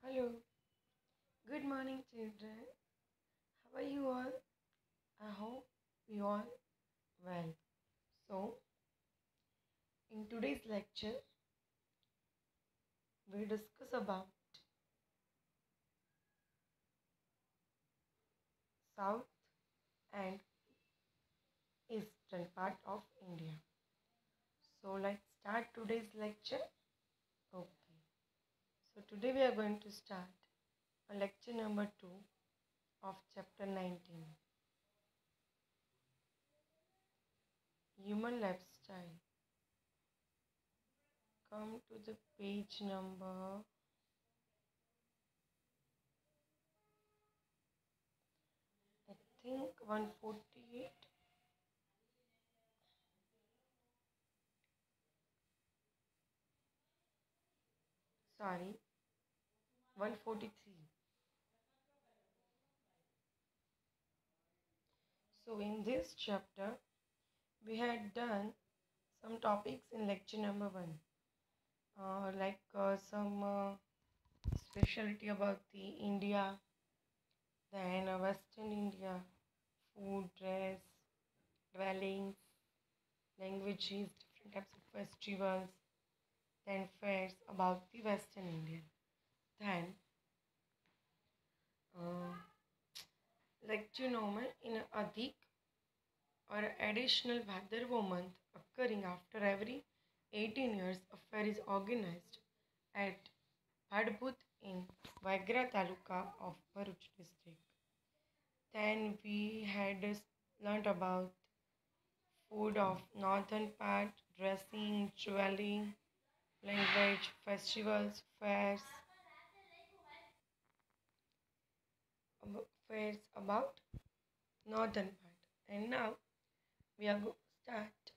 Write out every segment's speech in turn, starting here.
Hello, good morning, children. How are you all? I hope you all well. So, in today's lecture, we discuss about South and Eastern part of India. So, let's start today's lecture. Okay. So, today we are going to start a lecture number 2 of chapter 19, Human Lifestyle. Come to the page number, I think, 148. Sorry, 143. So, in this chapter, we had done some topics in lecture number 1, like some specialty about the India, then Western India, food, dress, dwellings, languages, different types of festivals, then fairs about the Western India. Then, uh, lecture number in Adhik or additional Bhadrava month occurring after every 18 years, a fair is organized at Bhadbut in Vagra Taluka of Bharuch district. Then we had learnt about food of northern part, dressing, jewelry, language, festivals, fairs about northern part. And now we are going to start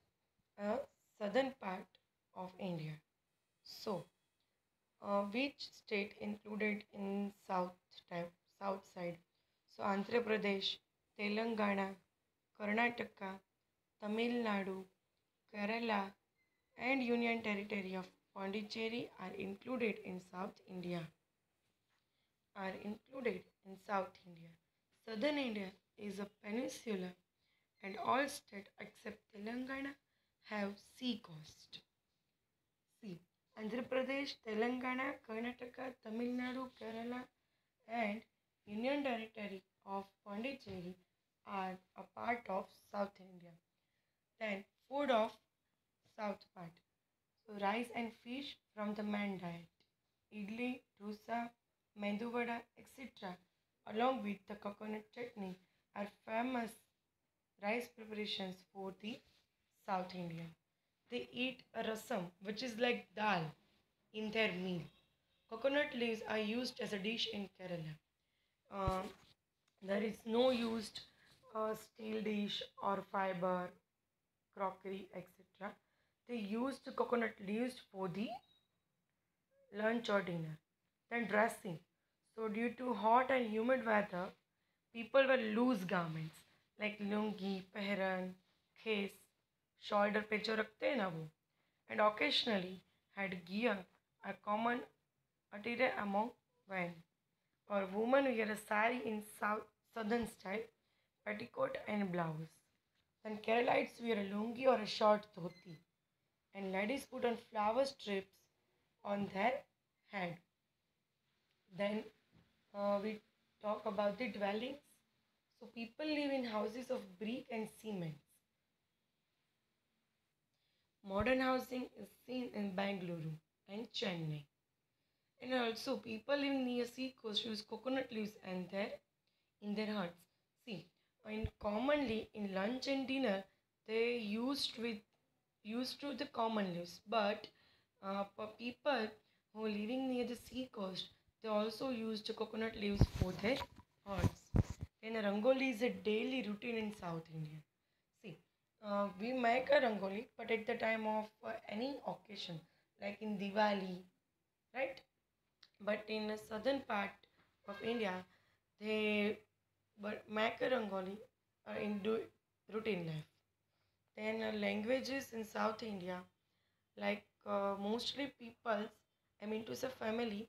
a southern part of India. So, which state included in south side? So, Andhra Pradesh, Telangana, Karnataka, Tamil Nadu, Kerala, and Union Territory of Pondicherry are included in South India. Southern India is a peninsula, and all states except Telangana have sea coast. See, Andhra Pradesh, Telangana, Karnataka, Tamil Nadu, Kerala, and Union Territory of Pondicherry are a part of South India. Then, food of South part. So, rice and fish from the main diet. Idli, dosa, mendu vada, etc. along with the coconut chutney are famous rice preparations for the South India. They eat a rasam, which is like dal, in their meal. Coconut leaves are used as a dish in Kerala. Uh, there is no used steel dish or fiber, crockery, etc. They used coconut leaves for the lunch or dinner. Then dressing. So due to hot and humid weather, people wear loose garments like lungi, pehran, khas, shoulder पे जो रखते हैं ना वो, and occasionally had gear, a common attire among men. Or women wear a sari in southern style, petticoat and blouse. Then Keralites wear a lungi or a short dhoti, and ladies put on flower strips on their head. Then we talk about the dwellings. So people live in houses of brick and cement. Modern housing is seen in Bangalore and Chennai. And also people living near sea coast use coconut leaves and in their huts. See, and commonly in lunch and dinner they used to the common leaves, but for people who are living near the sea coast, they also used coconut leaves for their huts. Then rangoli is a daily routine in South India. See, we make a rangoli, but at the time of any occasion, like in Diwali, right? But in the southern part of India, they but make a rangoli in routine life. Then languages in South India, like mostly people, I mean to say family,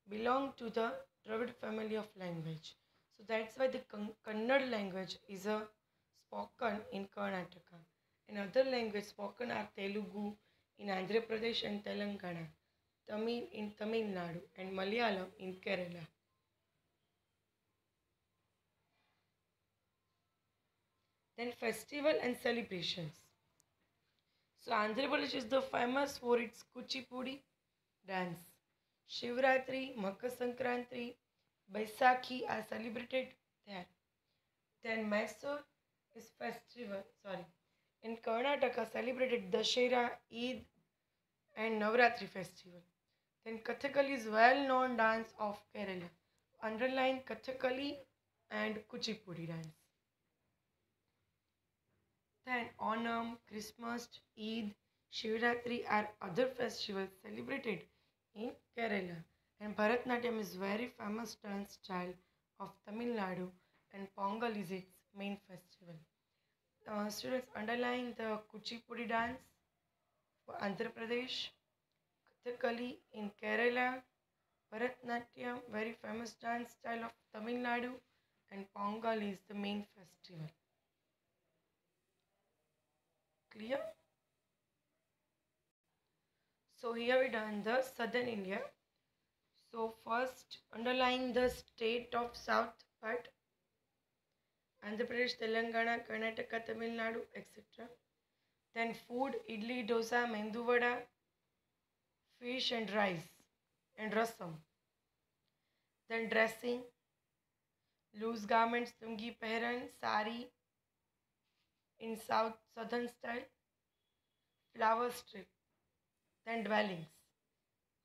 belong to the Dravid family of language. So that's why the Kannada language is a spoken in Karnataka. And other languages spoken are Telugu in Andhra Pradesh and Telangana, Tamil in Tamil Nadu, and Malayalam in Kerala. Then festival and celebrations. So Andhra Pradesh is the famous for its Kuchipudi dance. Shivratri, Makar Sankranti, Baisakhi are celebrated there. Then Mysore is festival, sorry. In Karnataka celebrated Dashera, Eid and Navratri festival. Then Kathakali is well-known dance of Kerala. Underline Kathakali and Kuchipudi dance. Then Onam, Christmas, Eid, Shivratri are other festivals celebrated in Kerala. And Bharatnatyam is very famous dance style of Tamil Nadu and Pongal is its main festival. Students underline the Kuchipudi dance for Andhra Pradesh, Kathakali in Kerala, Bharatnatyam very famous dance style of Tamil Nadu and Pongal is the main festival. Clear? So here we done the southern India. So first underline the state of south part, Andhra Pradesh, Telangana, Karnataka, Tamil Nadu, etc. Then food, idli, dosa, mendu vada, fish and rice and rasam. Then dressing, loose garments, lungi, pehran, sari in southern style, flower strip. Then dwellings,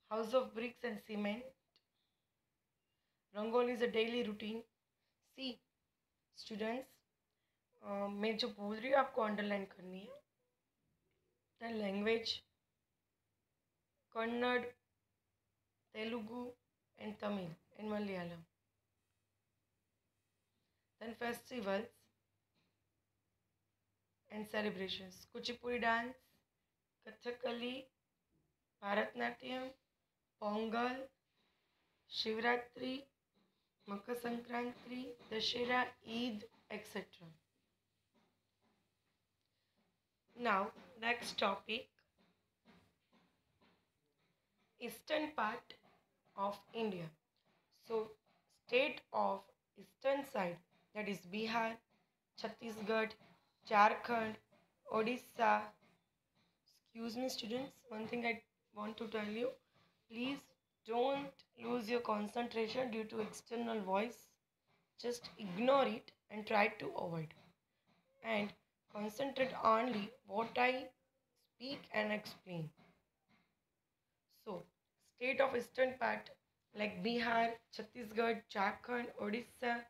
house of bricks and cement. Rangoli is a daily routine. See, students मैं जो बोल रही हूँ आपको underline करनी है. The language Kannada, Telugu and Tamil and Malayalam. Then festivals and celebrations. Kuchipudi dance, Kathakali, Bharatnatyam, Pongal, Shivratri, Makar Sankranti, Dashera, Eid, etc. Now, next topic, eastern part of India. So, state of eastern side, that is Bihar, Chhattisgarh, Jharkhand, Odisha. Excuse me students, one thing I want to tell you, please don't lose your concentration due to external voice. Just ignore it and try to avoid. And concentrate only what I speak and explain. So, state of eastern part like Bihar, Chhattisgarh, Jharkhand, Odisha,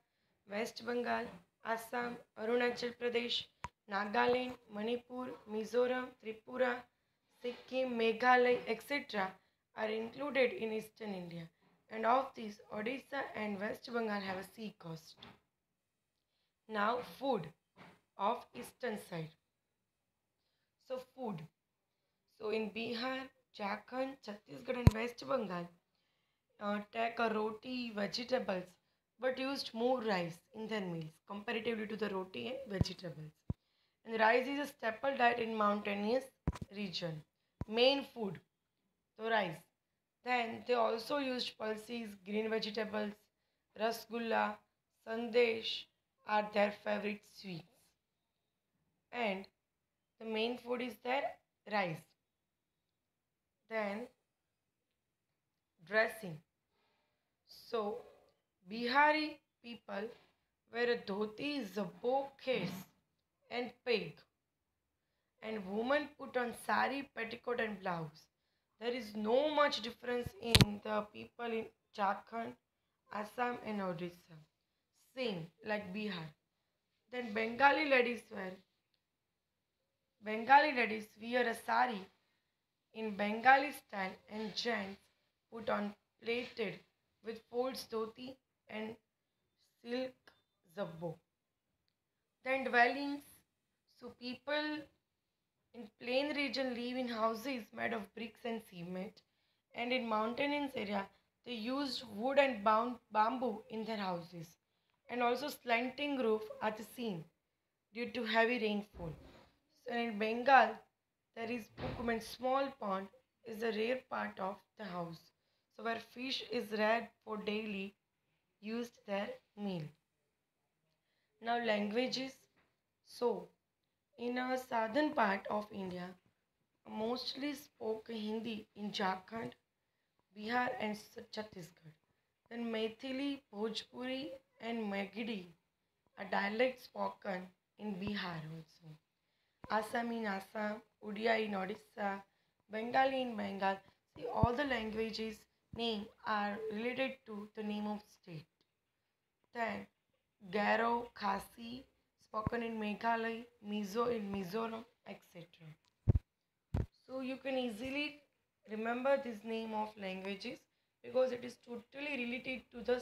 West Bengal, Assam, Arunachal Pradesh, Nagaland, Manipur, Mizoram, Tripura, Sikkim, Meghalaya, etc. are included in eastern India. And of these, Odisha and West Bengal have a sea coast. Now, food of eastern side. So, food. So, in Bihar, Jharkhand, Chhattisgarh and West Bengal, take a roti, vegetables, but used more rice in their meals comparatively to the roti and vegetables. And rice is a staple diet in mountainous region. Main food, so rice. Then they also used pulses, green vegetables, rasgulla, sandesh are their favorite sweets. And the main food is their rice. Then dressing. So Bihari people wear a dhoti, zabbo, khas and peg. And women put on sari, petticoat and blouse. There is no much difference in the people in Jharkhand, Assam and Odisha. Same like Bihar. Then Bengali ladies wear a sari in Bengali style and gents put on plaited with folds dhoti and silk zabbo. Then dwellings. So people in plain region live in houses made of bricks and cement, and in mountainous area They used wood and bamboo in their houses, and also slanting roof are the seen due to heavy rainfall. So in Bengal, there is pukum and small pond is a rare part of the house. So where fish is reared for daily used their meal. Now languages. So in a southern part of India, mostly spoke Hindi in Jharkhand, Bihar and Chhattisgarh. Then Maithili, Bhojpuri and Maghidi, a dialect spoken in Bihar also. Assam in Assam, Odia in Odisha, Bengali in Bengal. See, all the languages name are related to the name of state. Then Garo, Khasi, spoken in Meghalaya, Mizo in Mizoram, etc. So you can easily remember this name of languages because it is totally related to the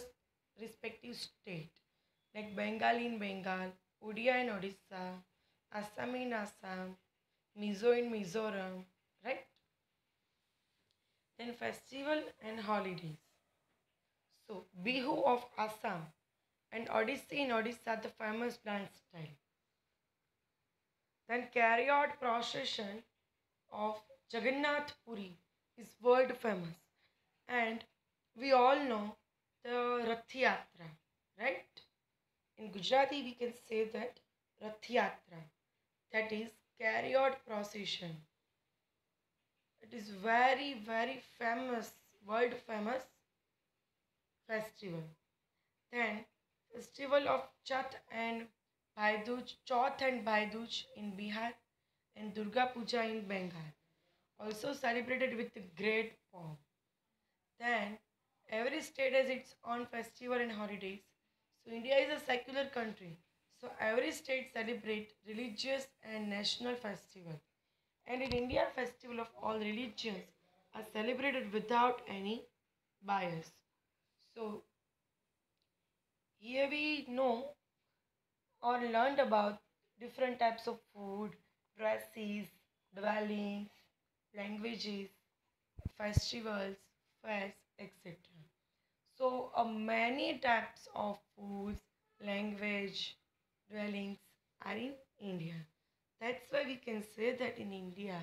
respective state. Like Bengali in Bengal, Odia in Odisha, Assam in Assam, Mizo in Mizoram, right? Then festival and holidays. So Bihu of Assam and Odissi in Odisha, the famous dance style. Then carry out procession of Jagannath Puri is world famous. And we all know the Rath Yatra, right? In Gujarati, we can say that Rath Yatra, that is carry out procession. It is very, very famous, world famous festival. Then, festival of Chauth and Bhai Dooj in Bihar, and Durga Puja in Bengal, also celebrated with great pomp. Then, every state has its own festival and holidays. So, India is a secular country. So, every state celebrate religious and national festival. And in India, festival of all religions are celebrated without any bias. So, here we know or learned about different types of food, dresses, dwellings, languages, festivals, fairs, etc. So, many types of foods, language, dwellings are in India. That's why we can say that in India,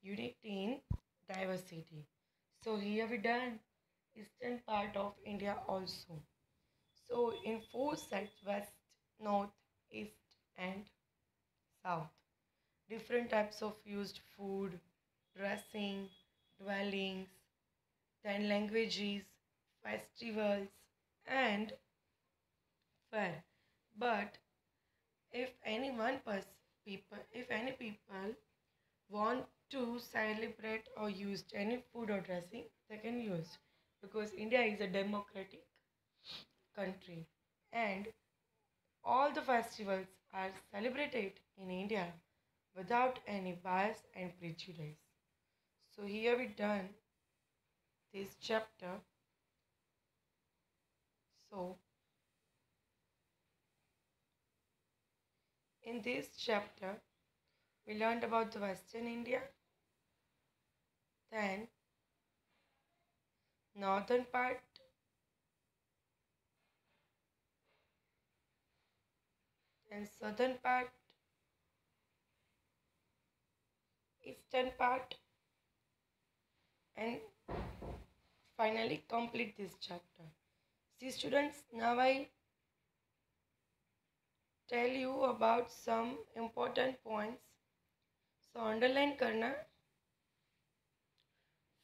unity in diversity. So, here we done eastern part of India also. So, in four sets west, north, east, and south. Different types of used food, dressing, dwellings, then languages, festivals, and fair. But if any one person, if any people want to celebrate or use any food or dressing, they can use because India is a democratic country and all the festivals are celebrated in India without any bias and prejudice. So here we done this chapter. So in this chapter we learned about the Western India, then northern part, then southern part, eastern part, and finally complete this chapter. See students, now I tell you about some important points. So underline karna.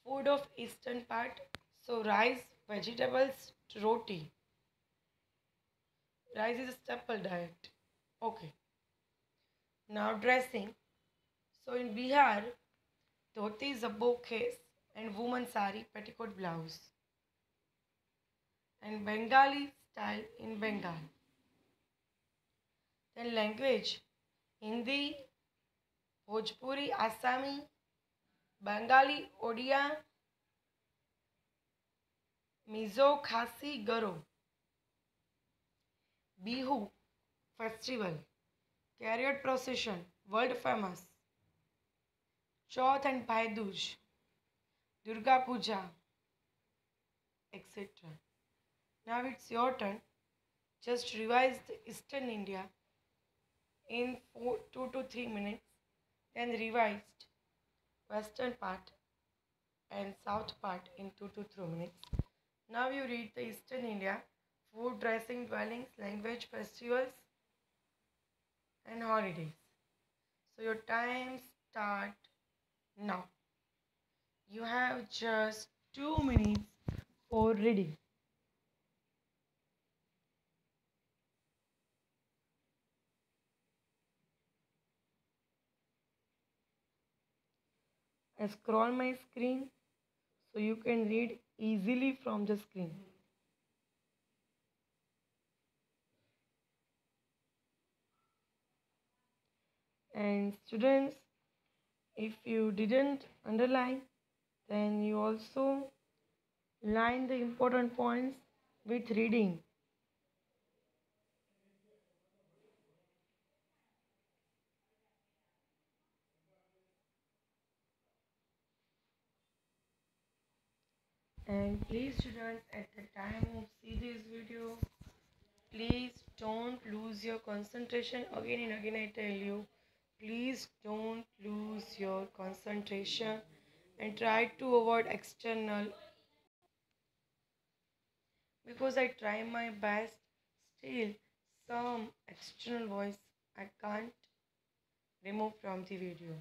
Food of eastern part. So rice, vegetables, roti. Rice is a staple diet. Okay. Now dressing. So in Bihar, dhoti is a bouquet and woman sari petticoat blouse. And Bengali style in Bengal. Then language, Hindi, Bhojpuri, Assami, Bengali, Odia, Mizo, Khasi, Garo. Bihu festival, chariot procession, world famous. Chauth and Bhai Dooj, Durga Puja, etc. Now it's your turn. Just revise the Eastern India in 2 to 3 minutes, then revised Western part and South part in 2 to 3 minutes. Now you read the Eastern India, food, dressing, dwellings, language, festivals, and holidays. So your time start now. You have just 2 minutes for reading. I scroll my screen so you can read easily from the screen. And students, if you didn't underline, then you also line the important points with reading. And please students, at the time of see this video, please don't lose your concentration. Again and again I tell you, please don't lose your concentration and try to avoid external, because I try my best. Still, some external voice I can't remove from the video.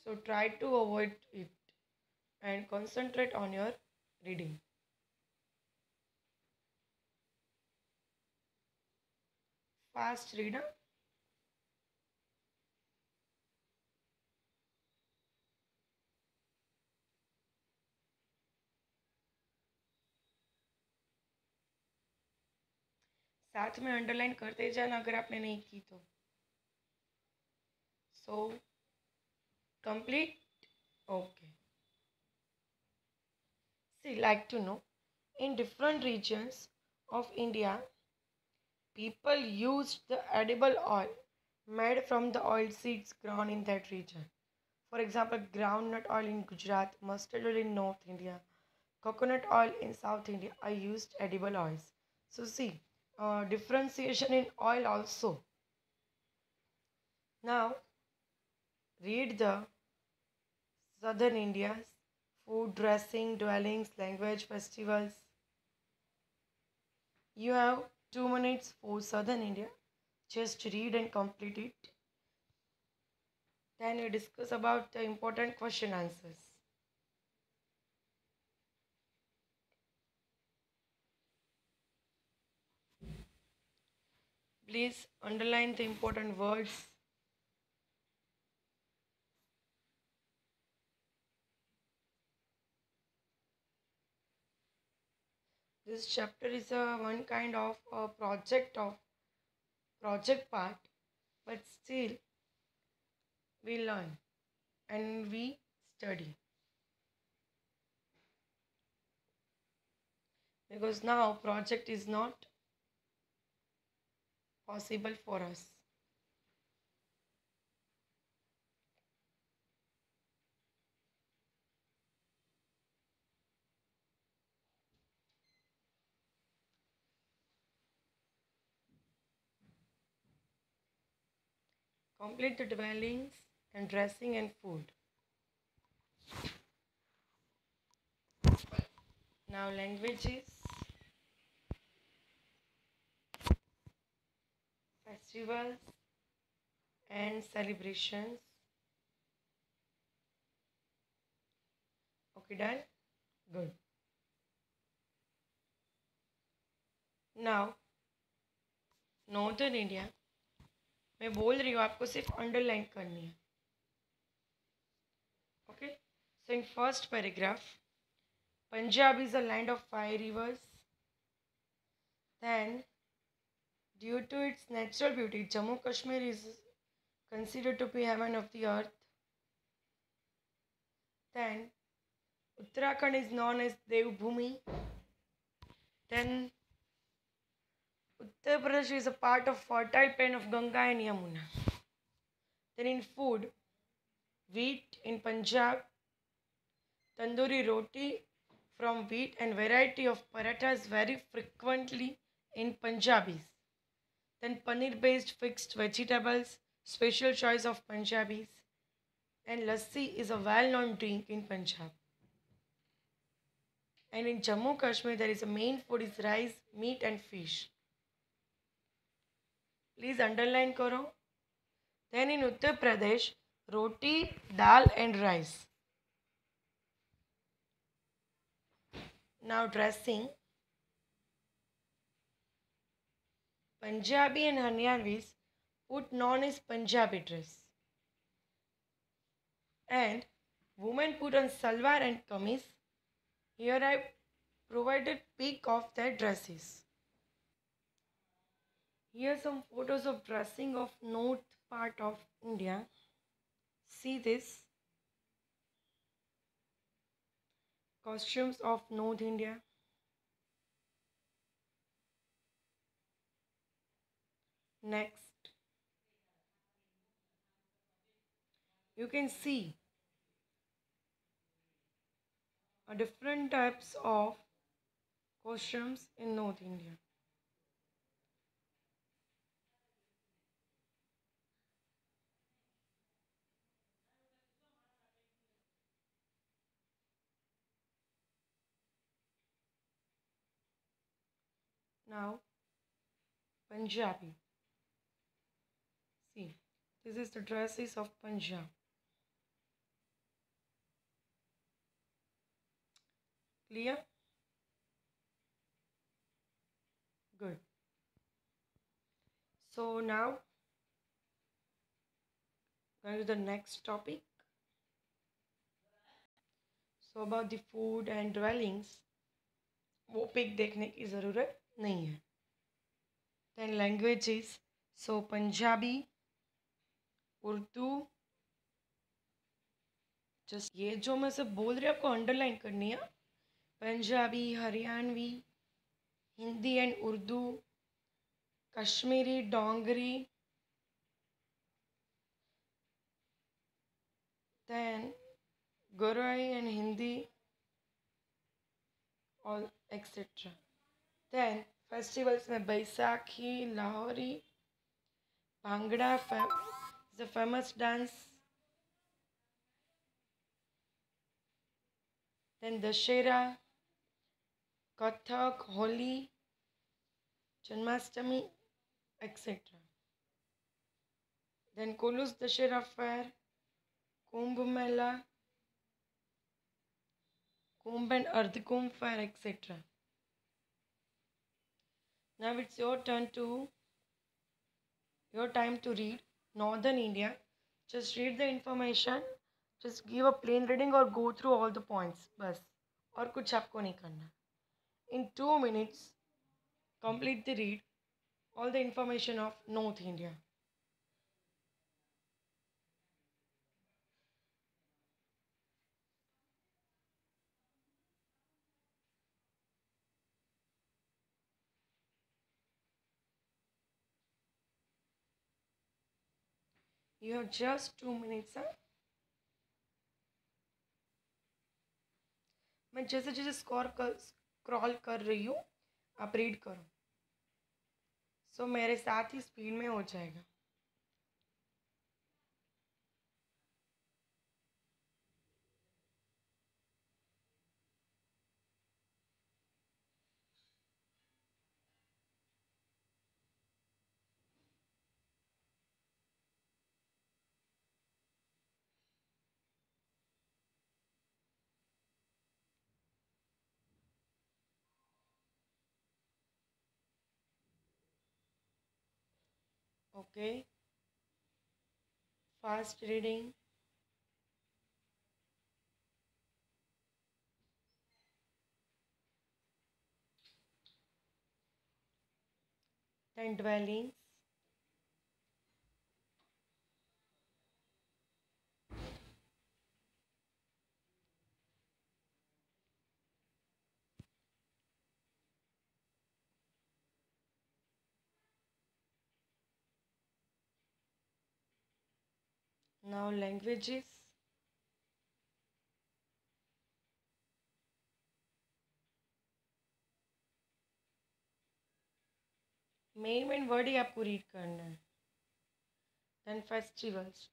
So try to avoid it and concentrate on your reading. Fast reader. साथ में underline करते जाना अगर आपने नहीं की तो. So complete. Okay. See, like to know, in different regions of India, people used the edible oil made from the oil seeds grown in that region. For example, groundnut oil in Gujarat, mustard oil in North India, coconut oil in South India are used edible oils. So see, differentiation in oil also. Now read the Southern India's food, dressing, dwellings, language, festivals. You have 2 minutes for Southern India. Just read and complete it. Then we discuss about the important question answers. Please underline the important words. This chapter is a one kind of a project part, but still we learn and we study, because now project is not possible for us. Complete the dwellings and dressing and food. Now languages, festivals and celebrations. Okay, done? Good. Now northern India, मैं बोल रही हूँ आपको सिर्फ underline करनी है. Okay, so in first paragraph, Punjab is a land of 5 rivers. Then, due to its natural beauty, Jammu Kashmir is considered to be heaven of the earth. Then, Uttarakhand is known as Devbhumi. Then, Uttar Pradesh is a part of fertile plain of Ganga and Yamuna. Then in food, wheat in Punjab, tandoori roti from wheat and variety of parathas very frequently in Punjabis. Then paneer based fixed vegetables, special choice of Punjabis. And lassi is a well known drink in Punjab. And in Jammu Kashmir, there is a main food is rice, meat, and fish. Please underline karo. Then in Uttar Pradesh, roti, dal, and rice. Now dressing. Punjabi and Haryanvis put non is Punjabi dress. And women put on salwar and kameez. Here I provided pic of their dresses. Here some photos of dressing of north part of India. See this costumes of North India. Next, you can see a different types of costumes in North India. Now, Punjabi. See, this is the dresses of Punjab. Clear? Good. So now, going to the next topic. So about the food and dwellings, वो pick देखने की ज़रूरत नहीं है. Then languages. So Punjabi, Urdu. Just ये जो मैं सब बोल रही हूँ आपको अंडरलाइन करनी है. Punjabi, Haryanvi, Hindi and Urdu, Kashmiri, Dogri, then Gorai and Hindi, all etc. Then festivals में Baisakhi, Lahori, bhangra is a famous dance. Then Dashera, Kathak, Holi, Janmashtami, etc. Then Kulus Dashera Fair, Kumbh Mela, Kumbh and Ardhkumbh Fair, etc. Now it's your time to read Northern India. Just read the information. Just give a plain reading or go through all the points. बस और कुछ आपको नहीं करना. In 2 minutes, complete the read all the information of North India. You have just 2 minutes. हाँ. मैं जैसे जैसे स्क्रॉल कर रही हूँ आप रीड करो. सो मेरे साथ ही स्पीड में हो जाएगा. Okay. Fast reading. Then dwellings. Now languages. Main word ही आपको रीड करना है. Then festivals.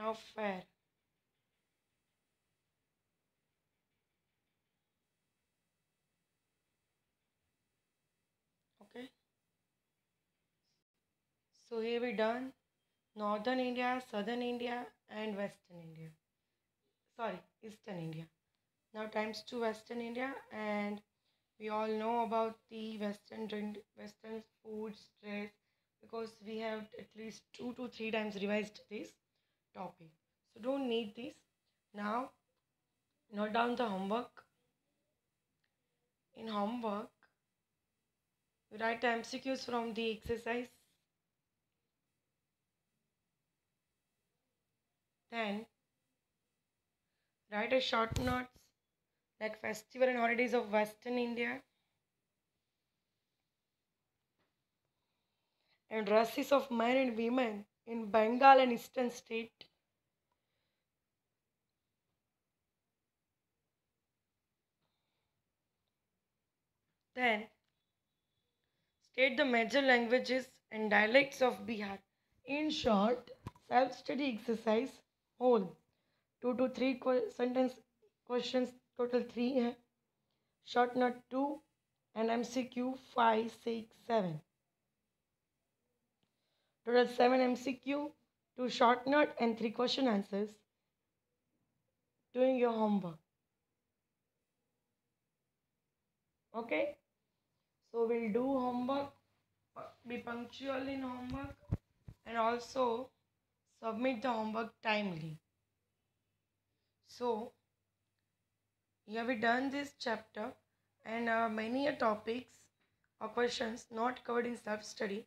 Now fair. Okay. So here we done Northern India, Southern India, and Western India. Sorry, Eastern India. Now times to Western India, and we all know about the Western food stress because we have at least 2 to 3 times revised this topic. So don't need this. Now note down the homework. In homework, you write MCQs from the exercise. Then write a short notes like festival and holidays of Western India and races of men and women in Bengal and Eastern state. Then state the major languages and dialects of Bihar. In short, self-study exercise whole 2 to 3 sentence questions total 3 है. Short note 2 and MCQ 5, 6, 7. Total 7 MCQ, 2 short note and 3 question answers. Doing your homework. Okay? So we'll do homework, be punctual in homework, and also submit the homework timely. So here we done this chapter and many topics or questions not covered in self-study.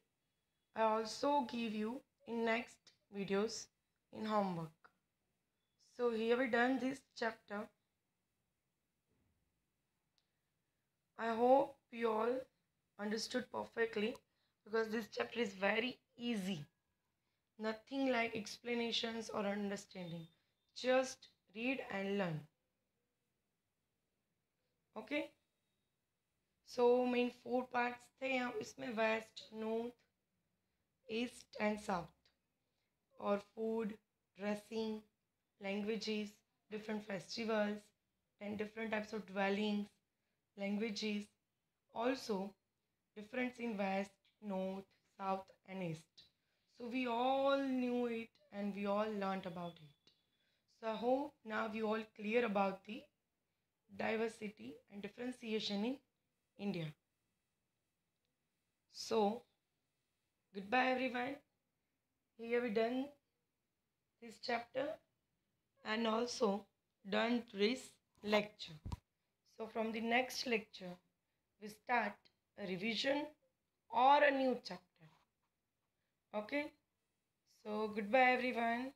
I also give you in next videos in homework. So here we done this chapter. I hope you all understood perfectly because this chapter is very easy. Nothing like explanations or understanding. Just read and learn. Okay? So main 4 parts थे यहाँ इसमें west, north, east and south और food, dressing, languages, different festivals, and different types of dwellings, languages, also difference in west, north, south, and east. So we all knew it and we all learnt about it. So I hope now you all clear about the diversity and differentiation in India. So goodbye everyone. Here we done this chapter and also done this lecture. So from the next lecture, we start a revision or a new chapter. Okay? So goodbye everyone.